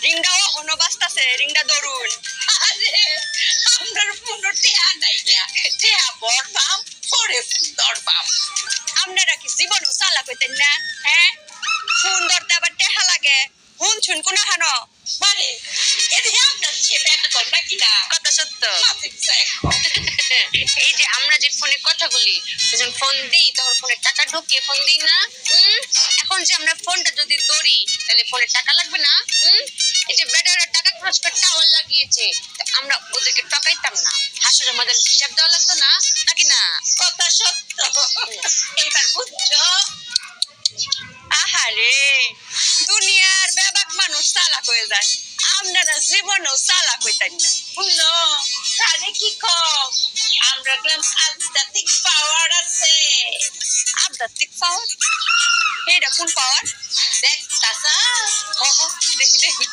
রিংটাও এখনো বাজতাছে, রিংটা ধরুন। আরে আপনার ফোন টেহা নাই টেহা বরবাম পরে দরবাম। আপনারা কি জীবনও চালাক হইতেন না? হ্যাঁ, ফোন ধরতে আবার টেহা লাগে। হুন ছুন কোনা খানো মানে এদিকে আপনার ছেলে একটা কর নাকি না কথা সত্য। মাফিক শেখ এই যে আমরা যে ফোনে কথা বলি, যখন ফোন দিই তখন ফোনে টাকা ঢুকিয়ে ফোন দিই না। এখন যে আমরা ফোনটা যদি ধরি তাহলে ফোনে টাকা লাগবে না। এই যে বেটারা টাকা খরচ করে টাওয়ার লাগিয়েছে, তা আমরা ওদেরকে টাকাইতাম না, হাসুরের মধ্যে হিসাব দেওয়া লাগতো না নাকি না? কথা সত্য। এইবার বুঝছো? আহারে, দুনিয়ার বেবাক মানুষ চালাক হয়ে যায়, আপনারা জীবনও চালাক হইতেন না। শুনো কানে কি কম আমরা গ্রাম আধ্যাত্মিক পাওয়ার আছে। আধ্যাত্মিক পাওয়ার? এইটা কোন পাওয়ার? দেখতাছা দেখি দেখি।